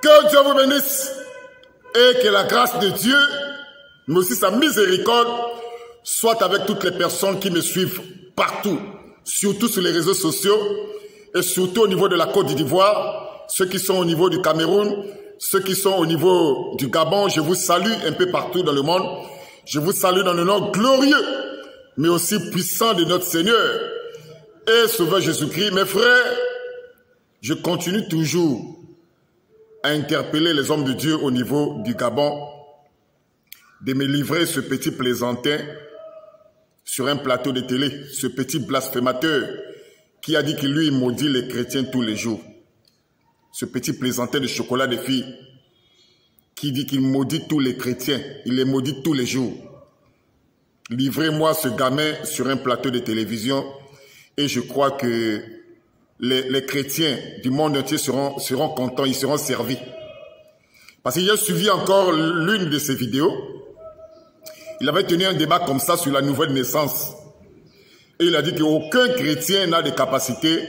Que Dieu vous bénisse et que la grâce de Dieu, mais aussi sa miséricorde, soit avec toutes les personnes qui me suivent partout, surtout sur les réseaux sociaux et surtout au niveau de la Côte d'Ivoire, ceux qui sont au niveau du Cameroun, ceux qui sont au niveau du Gabon. Je vous salue un peu partout dans le monde. Je vous salue dans le nom glorieux, mais aussi puissant de notre Seigneur et Sauveur Jésus-Christ. Mes frères, je continue toujours à interpeller les hommes de Dieu au niveau du Gabon, de me livrer ce petit plaisantin sur un plateau de télé, ce petit blasphémateur qui a dit qu'il lui maudit les chrétiens tous les jours. Ce petit plaisantin de chocolat de fille qui dit qu'il maudit tous les chrétiens, il les maudit tous les jours. Livrez-moi ce gamin sur un plateau de télévision et je crois que les chrétiens du monde entier seront contents, ils seront servis. Parce qu'il a suivi encore l'une de ses vidéos. Il avait tenu un débat comme ça sur la nouvelle naissance. Et il a dit qu'aucun chrétien n'a de capacité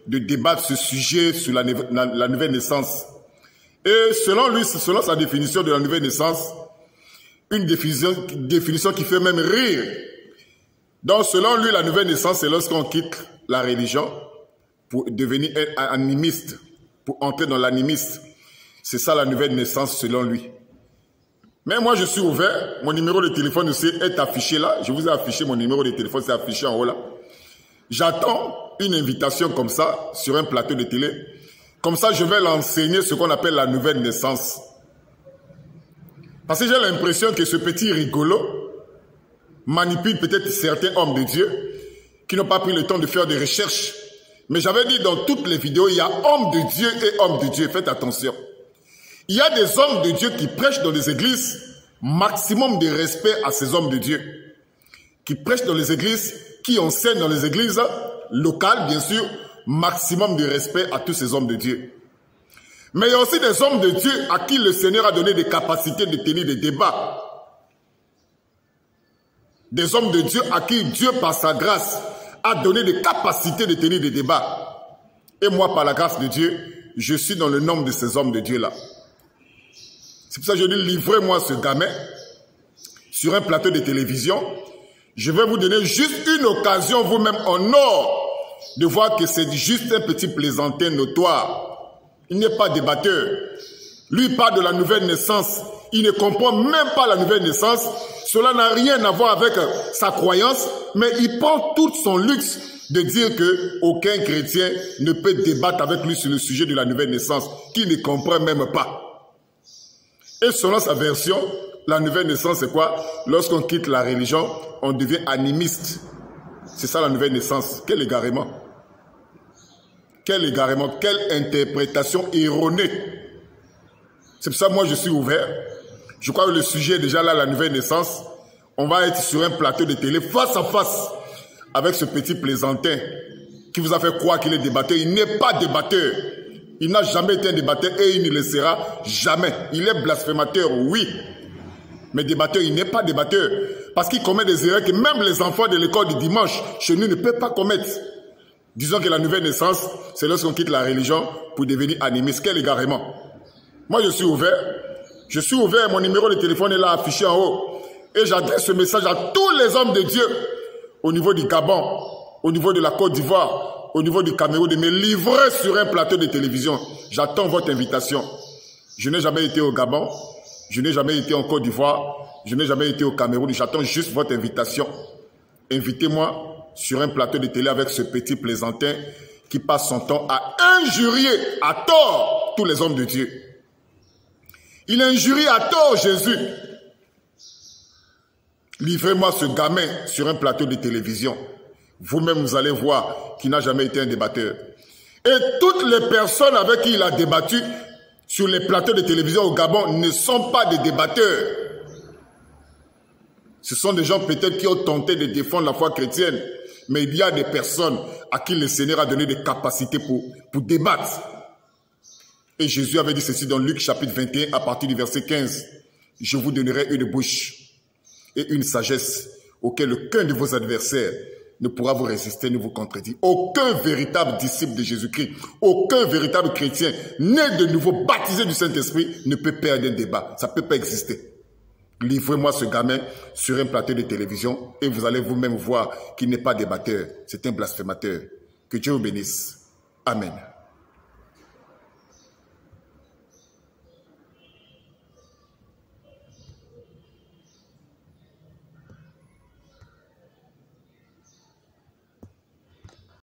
de débattre ce sujet sur la nouvelle naissance. Et selon lui, selon sa définition de la nouvelle naissance, une définition qui fait même rire. Donc selon lui, la nouvelle naissance, c'est lorsqu'on quitte la religion pour devenir animiste, pour entrer dans l'animiste. C'est ça la nouvelle naissance selon lui. Mais moi je suis ouvert, mon numéro de téléphone aussi est affiché là. Je vous ai affiché mon numéro de téléphone, c'est affiché en haut là. J'attends une invitation comme ça, sur un plateau de télé. Comme ça je vais l'enseigner ce qu'on appelle la nouvelle naissance. Parce que j'ai l'impression que ce petit rigolo manipule peut-être certains hommes de Dieu qui n'ont pas pris le temps de faire des recherches. Mais j'avais dit dans toutes les vidéos, il y a hommes de Dieu et hommes de Dieu. Faites attention. Il y a des hommes de Dieu qui prêchent dans les églises, maximum de respect à ces hommes de Dieu. Qui prêchent dans les églises, qui enseignent dans les églises locales, bien sûr, maximum de respect à tous ces hommes de Dieu. Mais il y a aussi des hommes de Dieu à qui le Seigneur a donné des capacités de tenir des débats. Des hommes de Dieu à qui Dieu, par sa grâce, a donné des capacités de tenir des débats. Et moi, par la grâce de Dieu, je suis dans le nombre de ces hommes de Dieu-là. C'est pour ça que je dis, livrez-moi ce gamin sur un plateau de télévision. Je vais vous donner juste une occasion, vous-même en or, de voir que c'est juste un petit plaisantin notoire. Il n'est pas débatteur. Lui il parle de la nouvelle naissance. Il ne comprend même pas la nouvelle naissance. Cela n'a rien à voir avec sa croyance, mais il prend tout son luxe de dire qu'aucun chrétien ne peut débattre avec lui sur le sujet de la nouvelle naissance, qu'il ne comprend même pas. Et selon sa version, la nouvelle naissance c'est quoi? Lorsqu'on quitte la religion, on devient animiste. C'est ça la nouvelle naissance. Quel égarement! Quel égarement! Quelle interprétation erronée! C'est pour ça que moi je suis ouvert. Je crois que le sujet est déjà là, la nouvelle naissance. On va être sur un plateau de télé face à face avec ce petit plaisantin qui vous a fait croire qu'il est débatteur. Il n'est pas débatteur. Il n'a jamais été un débatteur et il ne le sera jamais. Il est blasphémateur, oui. Mais débatteur, il n'est pas débatteur. Parce qu'il commet des erreurs que même les enfants de l'école du dimanche chez nous ne peuvent pas commettre. Disons que la nouvelle naissance, c'est lorsqu'on quitte la religion pour devenir animiste. Quel égarement! Moi, je suis ouvert. Je suis ouvert. Mon numéro de téléphone est là affiché en haut. Et j'adresse ce message à tous les hommes de Dieu au niveau du Gabon, au niveau de la Côte d'Ivoire, au niveau du Cameroun, de me livrer sur un plateau de télévision. J'attends votre invitation. Je n'ai jamais été au Gabon. Je n'ai jamais été en Côte d'Ivoire. Je n'ai jamais été au Cameroun. J'attends juste votre invitation. Invitez-moi sur un plateau de télé avec ce petit plaisantin qui passe son temps à injurier à tort tous les hommes de Dieu. Il injurie à tort Jésus. Livrez-moi ce gamin sur un plateau de télévision. Vous-même, vous allez voir qu'il n'a jamais été un débatteur. Et toutes les personnes avec qui il a débattu sur les plateaux de télévision au Gabon ne sont pas des débatteurs. Ce sont des gens peut-être qui ont tenté de défendre la foi chrétienne. Mais il y a des personnes à qui le Seigneur a donné des capacités pour débattre. Et Jésus avait dit ceci dans Luc chapitre 21 à partir du verset 15. Je vous donnerai une bouche et une sagesse auquel aucun de vos adversaires ne pourra vous résister ni vous contredire. Aucun véritable disciple de Jésus-Christ, aucun véritable chrétien né de nouveau, baptisé du Saint-Esprit, ne peut perdre un débat. Ça ne peut pas exister. Livrez-moi ce gamin sur un plateau de télévision et vous allez vous-même voir qu'il n'est pas débatteur, c'est un blasphémateur. Que Dieu vous bénisse. Amen.